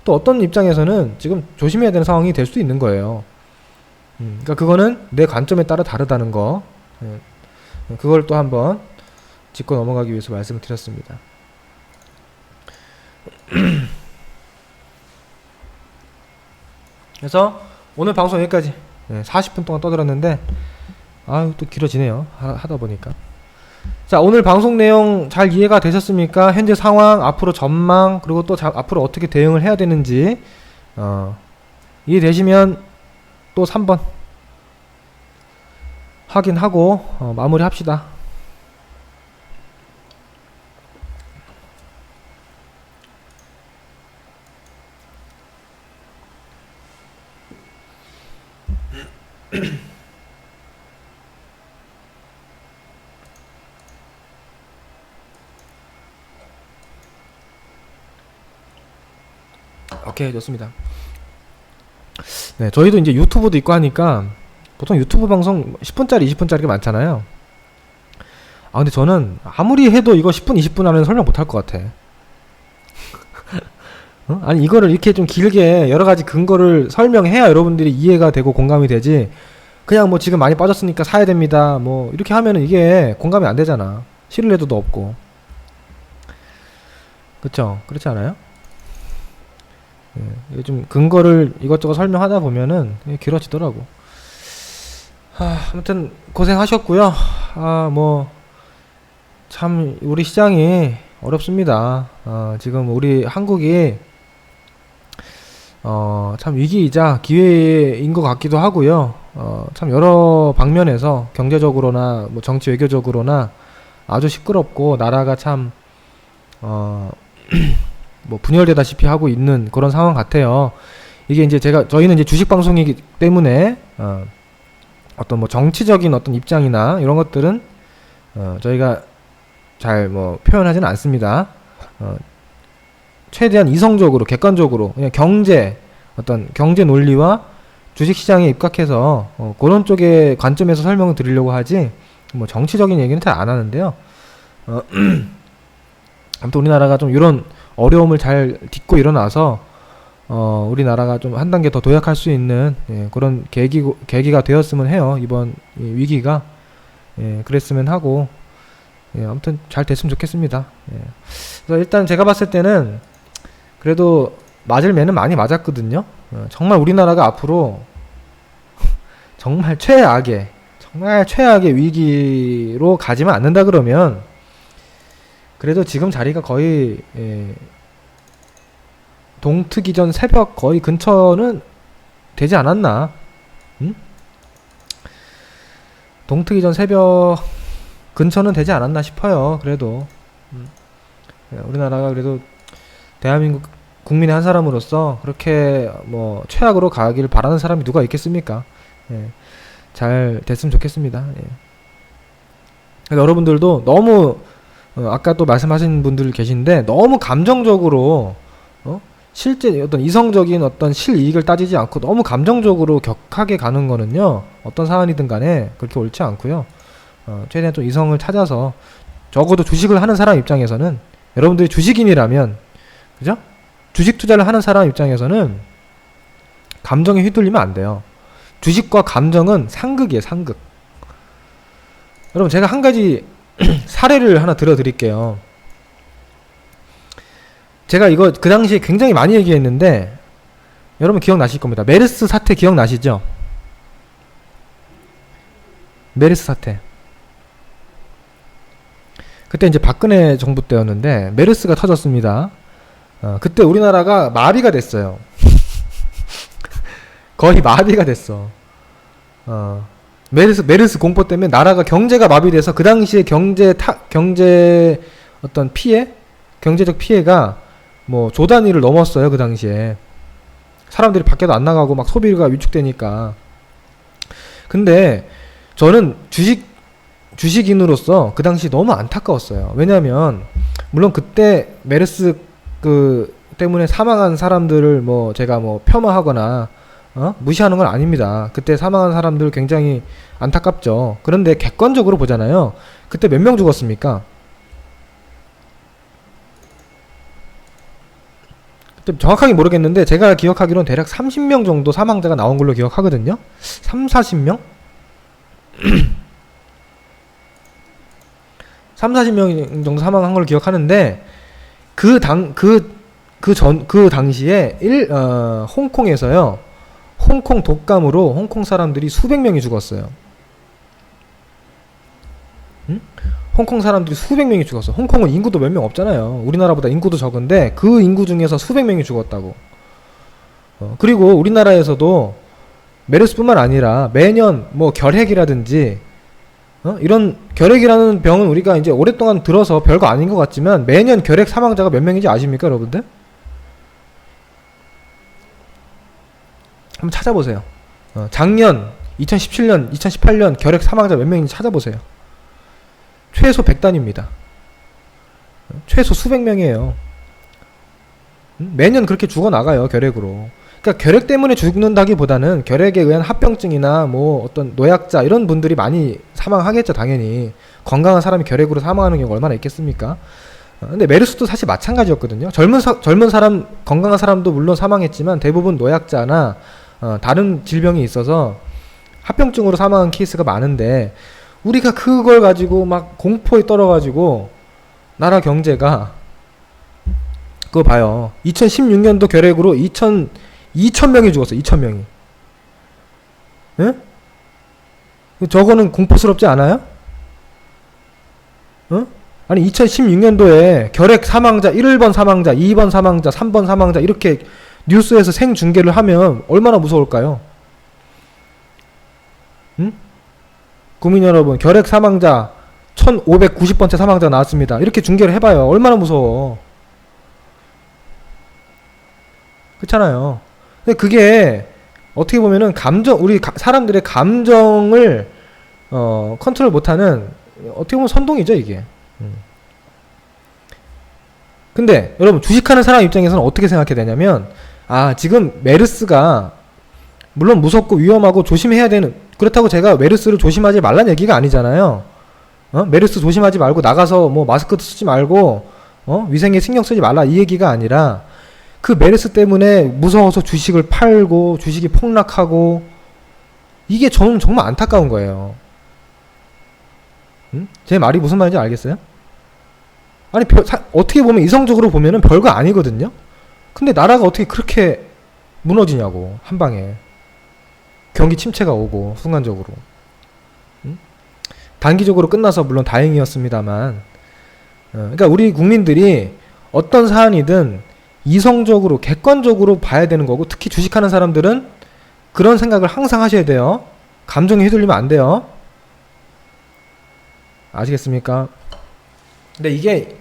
또 어떤 입장에서는 지금 조심해야 되는 상황이 될 수도 있는 거예요. 그러니까 그거는 내 관점에 따라 다르다는 거. 그걸 또 한번 짚고 넘어가기 위해서 말씀을 드렸습니다. 그래서 오늘 방송 여기까지. 40분 동안 떠들었는데 아유 또 길어지네요. 하다 보니까. 자, 오늘 방송 내용 잘 이해가 되셨습니까? 현재 상황, 앞으로 전망, 그리고 또 앞으로 어떻게 대응을 해야 되는지 이해되시면 또 3번 확인하고 마무리 합시다. 오케이, 좋습니다. 네, 저희도 이제 유튜브도 있고 하니까 보통 유튜브 방송 10분짜리 20분짜리가 많잖아요. 근데 저는 아무리 해도 이거 10분 20분 안에는 설명 못할 것 같아. 아니 이거를 이렇게 좀 길게 여러가지 근거를 설명해야 여러분들이 이해가 되고 공감이 되지, 그냥 뭐 지금 많이 빠졌으니까 사야 됩니다 뭐 이렇게 하면은 이게 공감이 안 되잖아. 신뢰도도 없고. 그쵸? 그렇지 않아요? 좀 근거를 이것저것 설명하다 보면은 길어지더라고. 아무튼 고생하셨고요. 뭐 참 우리 시장이 어렵습니다. 지금 우리 한국이 참 위기이자 기회인 것 같기도 하고요. 참 여러 방면에서 경제적으로나 뭐 정치 외교적으로나 아주 시끄럽고 나라가 참 뭐 분열되다시피 하고 있는 그런 상황 같아요. 이게 이제 저희는 이제 주식 방송이기 때문에 어떤 뭐 정치적인 어떤 입장이나 이런 것들은 저희가 잘 뭐 표현하지는 않습니다. 최대한 이성적으로 객관적으로 그냥 어떤 경제 논리와 주식 시장에 입각해서 그런 쪽의 관점에서 설명을 드리려고 하지 뭐 정치적인 얘기는 잘 안 하는데요. 아무튼 우리나라가 좀 이런 어려움을 잘 딛고 일어나서 우리나라가 좀 한 단계 더 도약할 수 있는 그런 계기가 되었으면 해요. 이번 위기가. 예, 그랬으면 하고, 예, 아무튼 잘 됐으면 좋겠습니다. 예. 그래서 일단 제가 봤을 때는 그래도 맞을 매는 많이 맞았거든요. 정말 우리나라가 앞으로 정말 최악의 위기로 가지만 않는다 그러면 그래도 지금 자리가 거의 동트기 전 새벽 거의 근처는 되지 않았나? 응? 동트기 전 새벽 근처는 되지 않았나 싶어요. 그래도 우리나라가 그래도 대한민국 국민의 한 사람으로서 그렇게 뭐 최악으로 가길 바라는 사람이 누가 있겠습니까? 예. 잘 됐으면 좋겠습니다. 예. 여러분들도 너무 아까 또 말씀하신 분들 계신데 너무 감정적으로 실제 어떤 이성적인 어떤 실이익을 따지지 않고 너무 감정적으로 격하게 가는 거는요, 어떤 사안이든 간에 그렇게 옳지 않고요. 최대한 좀 이성을 찾아서, 적어도 주식을 하는 사람 입장에서는, 여러분들이 주식인이라면, 그죠? 주식 투자를 하는 사람 입장에서는 감정에 휘둘리면 안 돼요. 주식과 감정은 상극이에요, 상극. 여러분, 제가 한 가지 사례를 하나 들어드릴게요. 제가 이거 그 당시에 굉장히 많이 얘기했는데 여러분 기억나실 겁니다. 메르스 사태 기억나시죠? 메르스 사태. 그때 이제 박근혜 정부 때였는데 메르스가 터졌습니다. 그때 우리나라가 마비가 됐어요. 거의 마비가 됐어. 메르스 공포 때문에 나라가 경제가 마비돼서 그 당시에 경제 어떤 피해? 경제적 피해가 뭐 조 단위를 넘었어요. 그 당시에 사람들이 밖에도 안 나가고 막 소비가 위축되니까. 근데 저는 주식인으로서 그 당시 너무 안타까웠어요. 왜냐면 물론 그때 메르스 때문에 사망한 사람들을 뭐 제가 뭐 폄하하거나 무시하는 건 아닙니다. 그때 사망한 사람들 굉장히 안타깝죠. 그런데 객관적으로 보잖아요. 그때 몇 명 죽었습니까? 정확하게 모르겠는데 제가 기억하기로는 대략 30명 정도 사망자가 나온 걸로 기억하거든요. 3, 40명? 3, 40명 정도 사망한 걸로 기억하는데 그 당시에 홍콩에서요. 홍콩 독감으로 홍콩 사람들이 수백 명이 죽었어요. 응? 홍콩 사람들이 수백 명이 죽었어. 홍콩은 인구도 몇 명 없잖아요. 우리나라보다 인구도 적은데 그 인구 중에서 수백 명이 죽었다고. 그리고 우리나라에서도 메르스뿐만 아니라 매년 뭐 결핵이라든지 이런 결핵이라는 병은 우리가 이제 오랫동안 들어서 별거 아닌 것 같지만 매년 결핵 사망자가 몇 명인지 아십니까, 여러분들? 한번 찾아보세요. 작년 2017년, 2018년 결핵 사망자 몇 명인지 찾아보세요. 최소 100단위입니다. 최소 수백 명이에요. 매년 그렇게 죽어나가요, 결핵으로. 그러니까 결핵 때문에 죽는다기보다는 결핵에 의한 합병증이나 뭐 어떤 노약자 이런 분들이 많이 사망하겠죠, 당연히. 건강한 사람이 결핵으로 사망하는 경우가 얼마나 있겠습니까? 근데 메르스도 사실 마찬가지였거든요. 젊은 사람, 건강한 사람도 물론 사망했지만 대부분 노약자나 다른 질병이 있어서 합병증으로 사망한 케이스가 많은데 우리가 그걸 가지고 막 공포에 떨어가지고 나라 경제가, 그거 봐요. 2016년도 결핵으로 2,000명이 죽었어. 2,000명이. 예? 저거는 공포스럽지 않아요? 아니 2016년도에 결핵 사망자 1번 사망자, 2번 사망자, 3번 사망자 이렇게 뉴스에서 생중계를 하면 얼마나 무서울까요? 응? 국민 여러분, 결핵 사망자 1590번째 사망자 나왔습니다. 이렇게 중계를 해봐요. 얼마나 무서워. 그렇잖아요. 근데 그게 어떻게 보면은 우리 사람들의 감정을 컨트롤 못하는 어떻게 보면 선동이죠, 이게. 근데 여러분, 주식하는 사람 입장에서는 어떻게 생각해야 되냐면, 지금 메르스가 물론 무섭고 위험하고 조심해야 되는, 그렇다고 제가 메르스를 조심하지 말란 얘기가 아니잖아요. 메르스 조심하지 말고 나가서 뭐 마스크도 쓰지 말고 위생에 신경 쓰지 말라 이 얘기가 아니라, 그 메르스 때문에 무서워서 주식을 팔고 주식이 폭락하고, 이게 저는 정말 안타까운 거예요. 제 말이 무슨 말인지 알겠어요? 아니 어떻게 보면 이성적으로 보면은 별거 아니거든요. 근데 나라가 어떻게 그렇게 무너지냐고, 한 방에. 경기 침체가 오고 순간적으로. 단기적으로 끝나서 물론 다행이었습니다만, 그러니까 우리 국민들이 어떤 사안이든 이성적으로 객관적으로 봐야 되는 거고, 특히 주식하는 사람들은 그런 생각을 항상 하셔야 돼요. 감정에 휘둘리면 안 돼요. 아시겠습니까? 근데 이게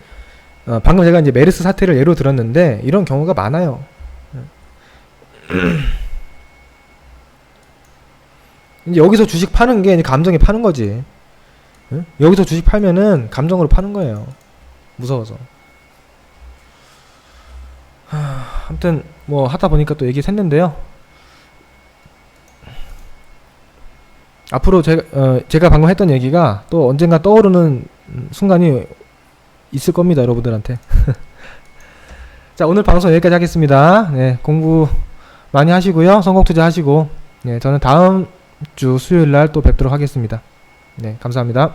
방금 제가 이제 메르스 사태를 예로 들었는데 이런 경우가 많아요. 이제 여기서 주식 파는 게 이제 감정에 파는 거지. 여기서 주식 팔면은 감정으로 파는 거예요. 무서워서. 아무튼 뭐 하다 보니까 또 얘기 샜는데요. 앞으로 제가 방금 했던 얘기가 또 언젠가 떠오르는 순간이 있을 겁니다, 여러분들한테. 자, 오늘 방송 여기까지 하겠습니다. 네, 공부 많이 하시고요. 선곡 투자 하시고, 네, 저는 다음 주 수요일 날 또 뵙도록 하겠습니다. 네, 감사합니다.